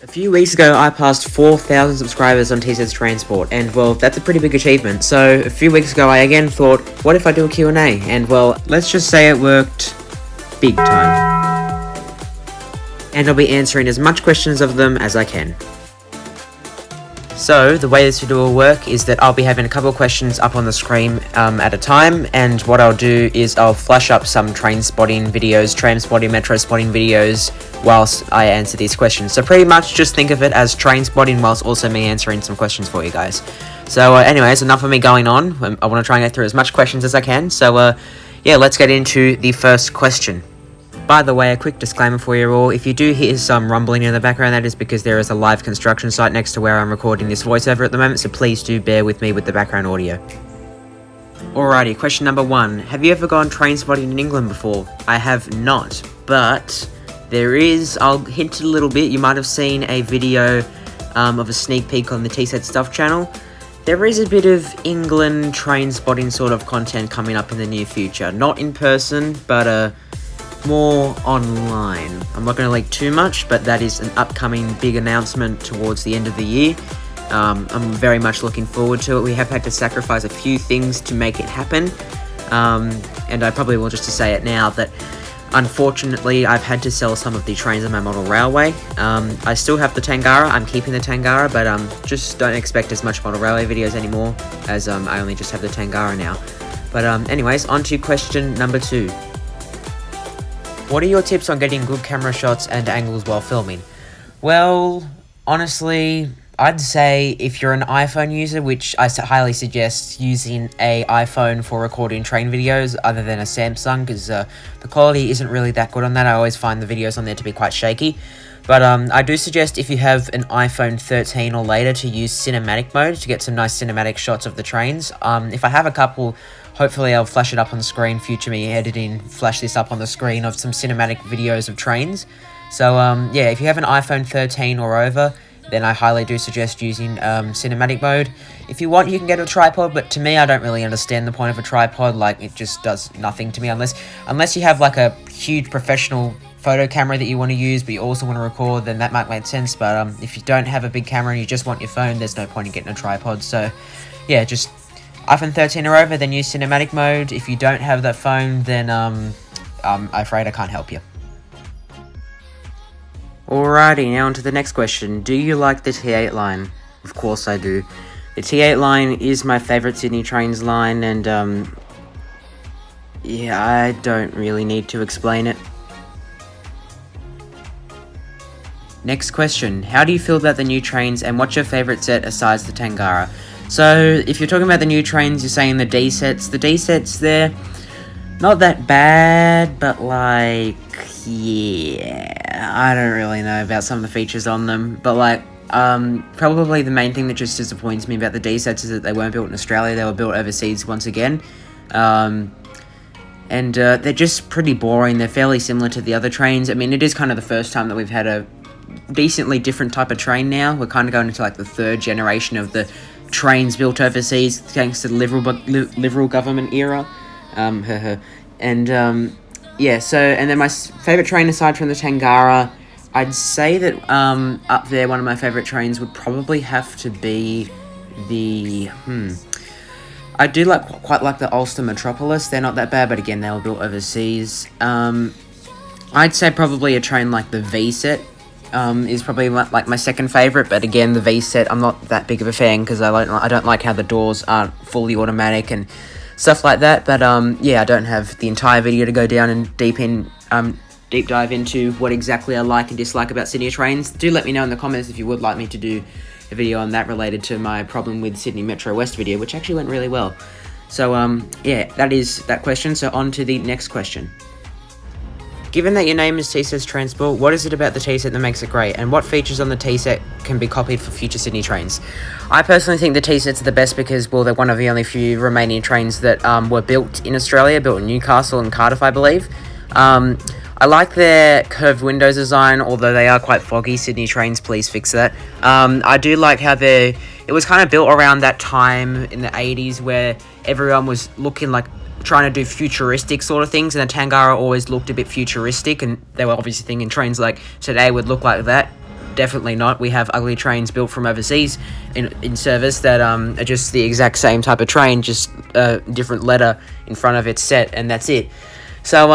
A few weeks ago, I passed 4,000 subscribers on TsetsTransport, and well, that's a pretty big achievement. So, a few weeks ago, I again thought, what if I do a Q&A? And well, let's just say it worked big time. And I'll be answering as much questions of them as I can. So, the way this video will work is that I'll be having a couple of questions up on the screen at a time, and what I'll do is I'll flash up some train spotting videos, tram spotting, metro spotting videos whilst I answer these questions. So pretty much just think of it as train spotting whilst also me answering some questions for you guys. So anyways, enough of me going on. I want to try and get through as much questions as I can. So yeah, let's get into the first question. By the way, a quick disclaimer for you all, if you do hear some rumbling in the background, that is because there is a live construction site next to where I'm recording this voiceover at the moment, so please do bear with me with the background audio. Alrighty, question number 1. Have you ever gone train spotting in England before? I have not, but there is, I'll hint a little bit, you might have seen a video of a sneak peek on the Tsets Stuff channel. There is a bit of England train spotting sort of content coming up in the near future. Not in person, but more online. I'm not going to leak too much, but that is an upcoming big announcement towards the end of the year. I'm very much looking forward to it. We have had to sacrifice a few things to make it happen, and I probably will just to say it now that unfortunately I've had to sell some of the trains on my model railway. I still have the Tangara, I'm keeping the Tangara, but just don't expect as much model railway videos anymore, as I only just have the Tangara now. But anyways, on to question number 2. What are your tips on getting good camera shots and angles while filming? Well, honestly, I'd say if you're an iPhone user, which I highly suggest using an iPhone for recording train videos other than a Samsung, because the quality isn't really that good on that. I always find the videos on there to be quite shaky. But I do suggest if you have an iPhone 13 or later to use cinematic mode to get some nice cinematic shots of the trains. If I have a couple, hopefully I'll flash it up on the screen, future me editing, flash this up on the screen of some cinematic videos of trains. So yeah, if you have an iPhone 13 or over, then I highly do suggest using cinematic mode. If you want, you can get a tripod, but to me, I don't really understand the point of a tripod. Like, it just does nothing to me unless you have like a huge professional photo camera that you want to use, but you also want to record, then that might make sense. But if you don't have a big camera and you just want your phone, there's no point in getting a tripod. So yeah, just iPhone 13 or over, then use cinematic mode. If you don't have that phone, then I'm afraid I can't help you. Alrighty, now on to the next question. Do you like the T8 line? Of course I do. The T8 line is my favourite Sydney Trains line, and yeah, I don't really need to explain it. Next question. How do you feel about the new trains, and what's your favourite set aside the Tangara? So, if you're talking about the new trains, you're saying the D sets. The D sets, they're not that bad, but like, yeah, I don't really know about some of the features on them. But like, probably the main thing that just disappoints me about the D sets is that they weren't built in Australia. They were built overseas once again. And they're just pretty boring. They're fairly similar to the other trains. I mean, it is kind of the first time that we've had a decently different type of train now. We're kind of going into like the 3rd generation of the trains built overseas thanks to the Liberal government era. Yeah, so, and then my favourite train aside from the Tangara, I'd say that up there one of my favourite trains would probably have to be the, I do quite like the Ulster Metropolis. They're not that bad, but again, they were built overseas. I'd say probably a train like the V-set is probably like my second favourite, but again, the V-set, I'm not that big of a fan because I don't like how the doors aren't fully automatic and stuff like that. But yeah, I don't have the entire video to go down and deep dive into what exactly I like and dislike about Sydney trains. Do let me know in the comments if you would like me to do a video on that related to my problem with Sydney Metro West video, which actually went really well. So yeah, that is that question. So on to the next question. Given that your name is TsetsTransport, what is it about the T-set that makes it great, and what features on the T-set can be copied for future Sydney trains? I personally think the T-sets are the best because, well, they're one of the only few remaining trains that were built in Australia, built in Newcastle and Cardiff, I believe. I like their curved windows design, although they are quite foggy. Sydney trains, please fix that. I do like how it was kind of built around that time in the 80s where everyone was looking like trying to do futuristic sort of things, and the Tangara always looked a bit futuristic, and they were obviously thinking trains like today would look like that. definitely not. We have ugly trains built from overseas in service that are just the exact same type of train, just a different letter in front of its set, and that's it. So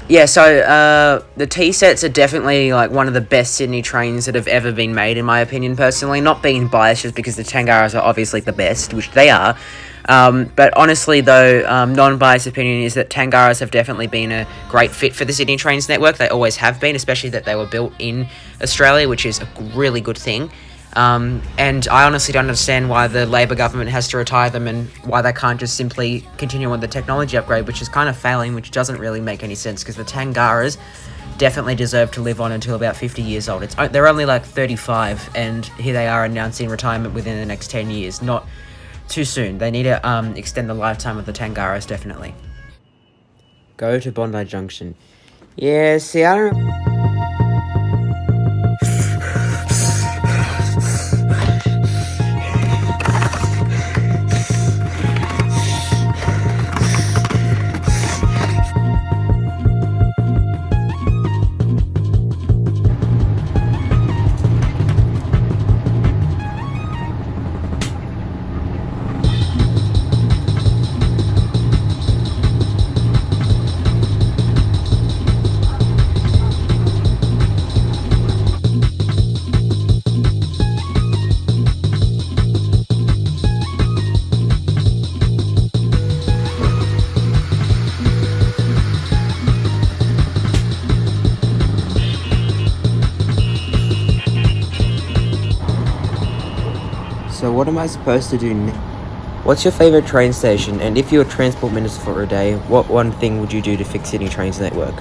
the T-sets are definitely like one of the best Sydney trains that have ever been made, in my opinion, personally. Not being biased just because the Tangaras are obviously the best, which they are. But honestly, though, non-biased opinion is that Tangaras have definitely been a great fit for the Sydney Trains network. They always have been, especially that they were built in Australia, which is a really good thing. And I honestly don't understand why the Labor government has to retire them and why they can't just simply continue on the technology upgrade, which is kind of failing, which doesn't really make any sense, because the Tangaras definitely deserve to live on until about 50 years old. They're only like 35, and here they are announcing retirement within the next 10 years. Not too soon. They need to extend the lifetime of the Tangaras, definitely. Go to Bondi Junction. Yeah, see, I don't... So what am I supposed to do now? What's your favourite train station? And if you were Transport Minister for a day, what one thing would you do to fix Sydney Trains network?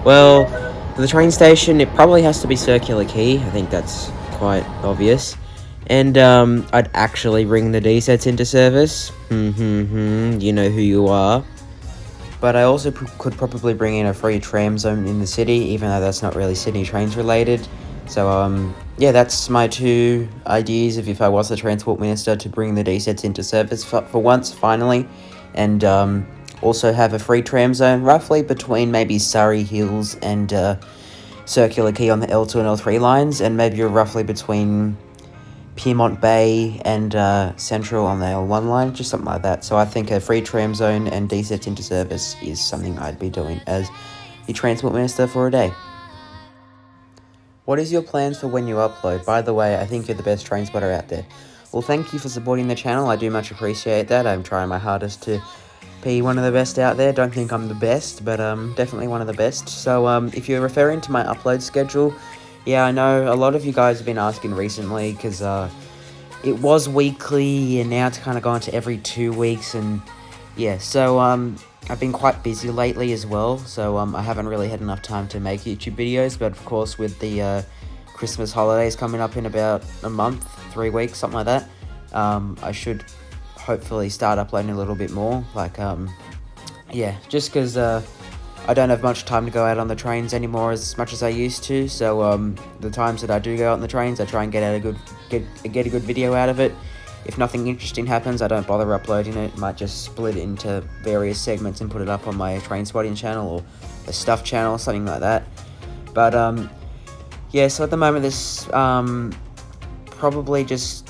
Well, for the train station, it probably has to be Circular Quay. I think that's quite obvious. And I'd actually bring the D-sets into service. You know who you are. But I also could probably bring in a free tram zone in the city, even though that's not really Sydney Trains related. So, yeah, that's my two ideas of if I was the Transport Minister, to bring the D-sets into service for once, finally, and also have a free tram zone roughly between maybe Surrey Hills and Circular Quay on the L2 and L3 lines, and maybe roughly between Pyrmont Bay and Central on the L1 line, just something like that. So I think a free tram zone and D-sets into service is something I'd be doing as the Transport Minister for a day. What is your plans for when you upload? By the way, I think you're the best train spotter out there. Well, thank you for supporting the channel. I do much appreciate that. I'm trying my hardest to be one of the best out there. Don't think I'm the best, but definitely one of the best. So if you're referring to my upload schedule, yeah, I know a lot of you guys have been asking recently, because it was weekly and now it's kind of gone to every 2 weeks, and yeah, so I've been quite busy lately as well, so I haven't really had enough time to make YouTube videos. But of course, with the Christmas holidays coming up in about a month, 3 weeks, something like that, I should hopefully start uploading a little bit more, like yeah, just because I don't have much time to go out on the trains anymore as much as I used to. So the times that I do go out on the trains, I try and get a good video out of it. If nothing interesting happens, I don't bother uploading it. Might just split it into various segments and put it up on my train spotting channel or a stuff channel, something like that. But yeah, so at the moment there's probably just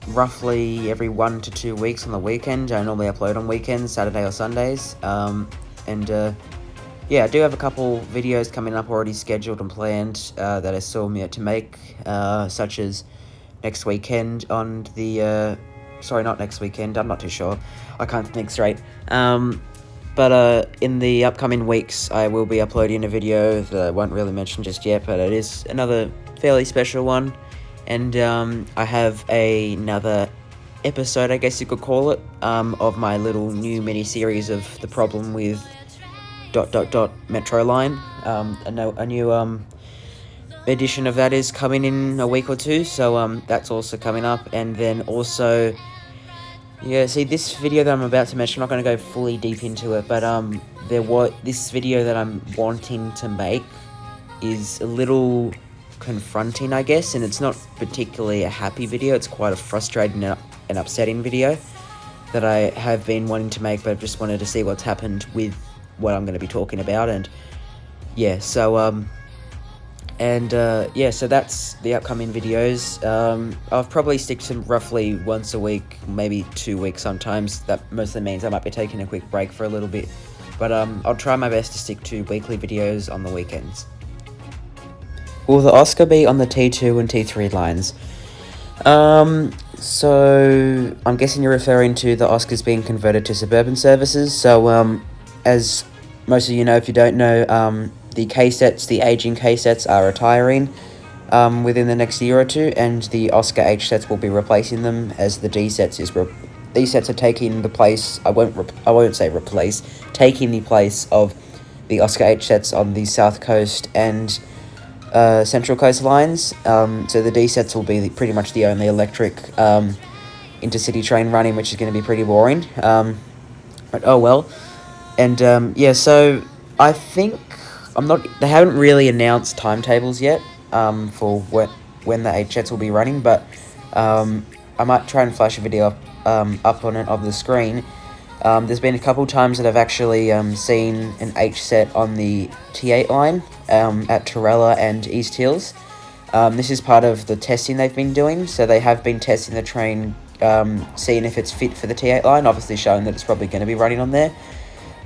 roughly every 1 to 2 weeks on the weekend. I normally upload on weekends, Saturday or Sundays. Yeah, I do have a couple videos coming up already scheduled and planned that I still have to make, such as next weekend on the, sorry, not next weekend, I'm not too sure, I can't think straight, but in the upcoming weeks, I will be uploading a video that I won't really mention just yet, but it is another fairly special one, and I have another episode, I guess you could call it, of my little new mini-series of the problem with ... Metro line. A new edition of that is coming in a week or two, so that's also coming up. And then also, yeah, see, this video that I'm about to mention, I'm not going to go fully deep into it, but this video that I'm wanting to make is a little confronting, I guess, and it's not particularly a happy video. It's quite a frustrating and upsetting video that I have been wanting to make, but I've just wanted to see what's happened with what I'm going to be talking about. And yeah, so And yeah, so that's the upcoming videos. I'll probably stick to roughly once a week, maybe 2 weeks sometimes. That mostly means I might be taking a quick break for a little bit. But I'll try my best to stick to weekly videos on the weekends. Will the Oscar be on the T2 and T3 lines? So I'm guessing you're referring to the Oscars being converted to suburban services. So as most of you know, if you don't know, the K-sets, the aging K-sets are retiring within the next year or two, and the Oscar H-sets will be replacing them, as the D-sets these sets are taking the place, I won't say replace, taking the place of the Oscar H-sets on the South Coast and Central Coast lines. So the D-sets will be pretty much the only electric intercity train running, which is going to be pretty boring. But oh well. And yeah, so I think they haven't really announced timetables yet for when the H-sets will be running, but I might try and flash a video up on it of the screen. There's been a couple times that I've actually seen an H-set on the T8 line at Tangara and East Hills. This is part of the testing they've been doing, so they have been testing the train, seeing if it's fit for the T8 line, obviously showing that it's probably going to be running on there.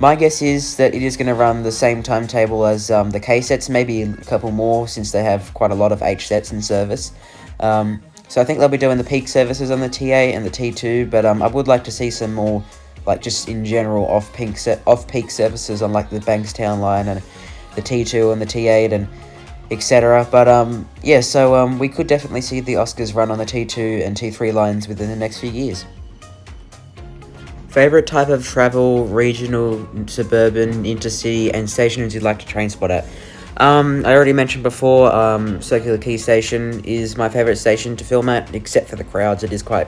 My guess is that it is going to run the same timetable as the K-sets, maybe a couple more, since they have quite a lot of H-sets in service. So I think they'll be doing the peak services on the T8 and the T2, but I would like to see some more, like, just in general off-peak services on, like, the Bankstown line and the T2 and the T8 and etc. But yeah, so we could definitely see the Oscars run on the T2 and T3 lines within the next few years. Favourite type of travel: regional, suburban, intercity, and stations you'd like to train spot at? I already mentioned before, Circular Quay Station is my favourite station to film at, except for the crowds. It is quite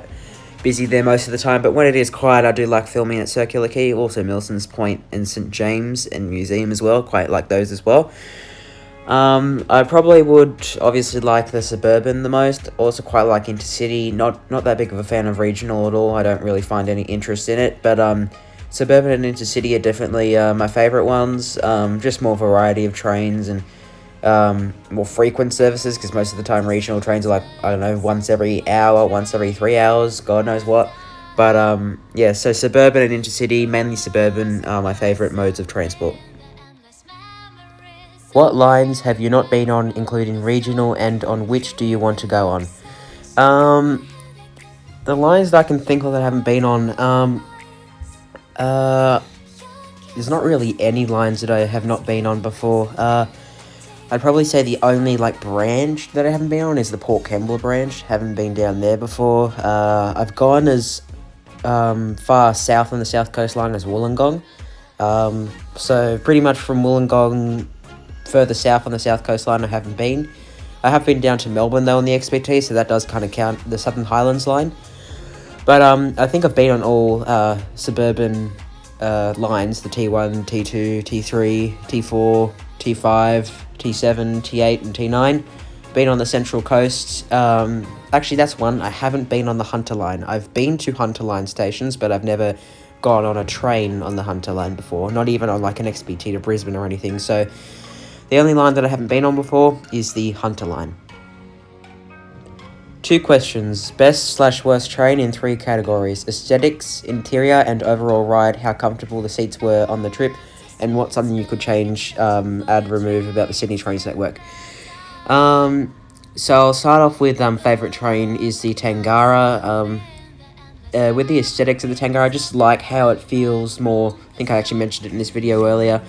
busy there most of the time, but when it is quiet, I do like filming at Circular Quay. Also Milson's Point and St James and Museum as well, quite like those as well. I probably would obviously like the suburban the most. Also quite like intercity. Not that big of a fan of regional at all. I don't really find any interest in it, but suburban and intercity are definitely my favourite ones. Just more variety of trains and more frequent services, because most of the time regional trains are like, I don't know, once every hour, once every 3 hours, God knows what. But yeah, so suburban and intercity, mainly suburban, are my favourite modes of transport. What lines have you not been on, including regional, and on which do you want to go on? The lines that I can think of that I haven't been on, there's not really any lines that I have not been on before. I'd probably say the only, like, branch that I haven't been on is the Port Kembla branch. Haven't been down there before. I've gone as far south on the South Coast line as Wollongong. So pretty much from Wollongong further south on the South Coast line I haven't been. I have been down to Melbourne though on the XPT, so that does kind of count, the Southern Highlands line. But I think I've been on all suburban lines: the T1, T2, T3, T4, T5, T7, T8 and T9. Been on the Central Coast. Actually, that's one. I haven't been on the Hunter line. I've been to Hunter line stations, but I've never gone on a train on the Hunter line before. Not even on like an XPT to Brisbane or anything. So the only line that I haven't been on before is the Hunter line. 2 questions. Best/worst train in 3 categories: aesthetics, interior, and overall ride. How comfortable the seats were on the trip, and what's something you could change, add, remove about the Sydney Trains network. So I'll start off with favourite train is the Tangara. With the aesthetics of the Tangara, I just like how it feels more. I think I actually mentioned it in this video earlier.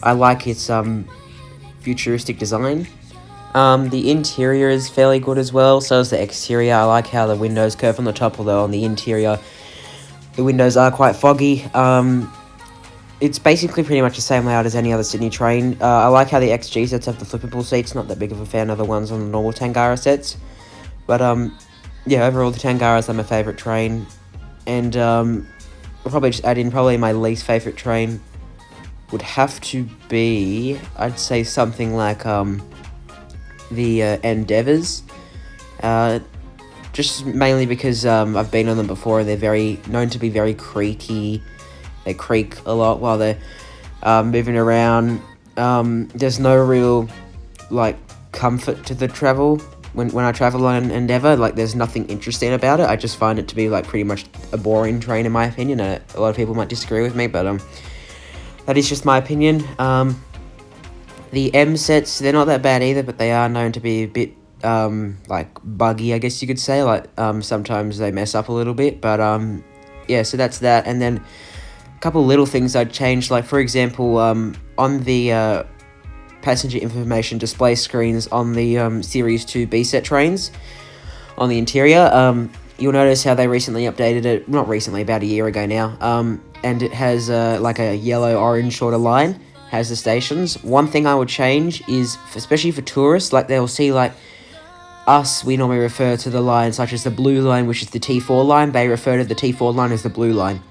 I like its futuristic design. The interior is fairly good as well, so is the exterior. I like how the windows curve on the top, although on the interior the windows are quite foggy. It's basically pretty much the same layout as any other Sydney train. I like how the XG sets have the flippable seats. Not that big of a fan of the ones on the normal Tangara sets. But yeah, overall the Tangaras are my favourite train. And I'll probably just add in probably my least favourite train would have to be, I'd say something like the Endeavours. Just mainly because I've been on them before and they're known to be very creaky. They creak a lot while they're moving around. There's no real, like, comfort to the travel when I travel on Endeavour. Like, there's nothing interesting about it. I just find it to be like pretty much a boring train in my opinion. A lot of people might disagree with me, but that is just my opinion. The M sets, they're not that bad either, but they are known to be a bit like buggy, I guess you could say. Like, sometimes they mess up a little bit, but yeah, so that's that. And then a couple little things I'd change, like for example, on the passenger information display screens on the Series 2 B set trains on the interior, you'll notice how they recently updated it, not recently, about a year ago now, and it has like a yellow-orange sort of line, has the stations. One thing I would change is, especially for tourists, like they'll see like us, we normally refer to the line such as the blue line, which is the T4 line. They refer to the T4 line as the blue line.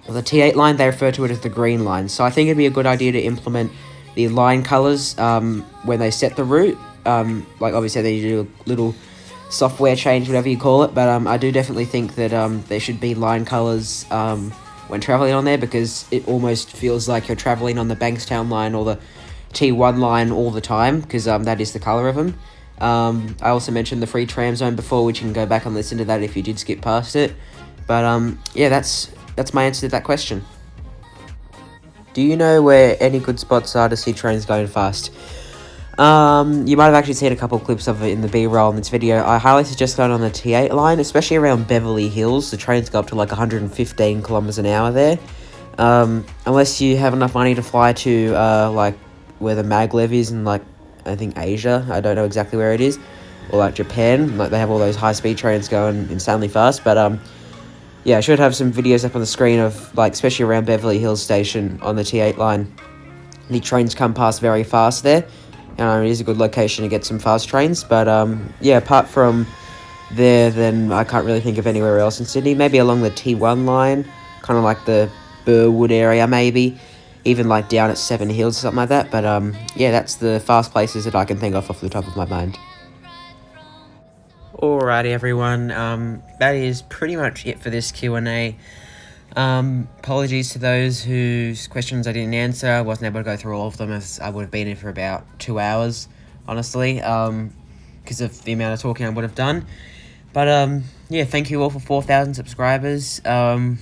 Or the T8 line, they refer to it as the green line. So I think it'd be a good idea to implement the line colours when they set the route. Like obviously they do a little software change, whatever you call it, but I do definitely think that there should be line colours when travelling on there, because it almost feels like you're travelling on the Bankstown line or the T1 line all the time, because that is the colour of them. I also mentioned the free tram zone before, which you can go back and listen to that if you did skip past it. But yeah, that's my answer to that question. Do you know where any good spots are to see trains going fast? You might have actually seen a couple of clips of it in the B-roll in this video. I highly suggest going on the T8 line, especially around Beverly Hills. The trains go up to like 115 kilometers an hour there. Unless you have enough money to fly to like where the maglev is in, like, I think Asia. I don't know exactly where it is. Or like Japan. Like, they have all those high-speed trains going insanely fast. But yeah, I should have some videos up on the screen of, like, especially around Beverly Hills Station on the T8 line. The trains come past very fast there. It is a good location to get some fast trains. But yeah, apart from there, then I can't really think of anywhere else in Sydney. Maybe along the T1 line, kind of like the Burwood area maybe. Even like down at Seven Hills or something like that. But yeah, that's the fast places that I can think of off the top of my mind. Alrighty everyone, that is pretty much it for this Q&A. Apologies to those whose questions I didn't answer. I wasn't able to go through all of them, as I would have been in for about 2 hours, honestly, because of the amount of talking I would have done. But yeah, thank you all for 4,000 subscribers.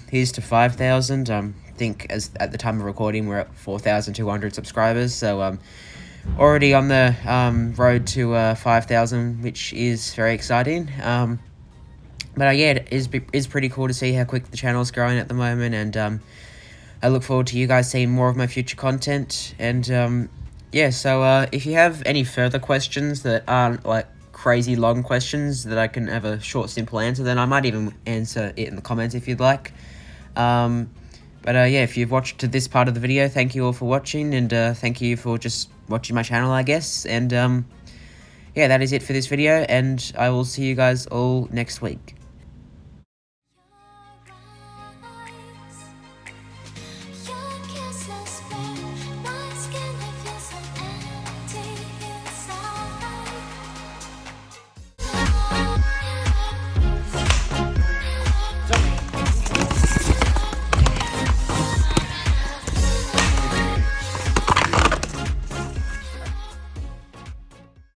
Here's to 5,000. I think at the time of recording we're at 4,200 subscribers, so already on the road to 5,000, which is very exciting. But yeah, it is pretty cool to see how quick the channel's growing at the moment, and I look forward to you guys seeing more of my future content. And yeah, so if you have any further questions that aren't like crazy long questions that I can have a short, simple answer, then I might even answer it in the comments if you'd like. But yeah, if you've watched to this part of the video, thank you all for watching, and thank you for just watching my channel, I guess. And yeah, that is it for this video, and I will see you guys all next week.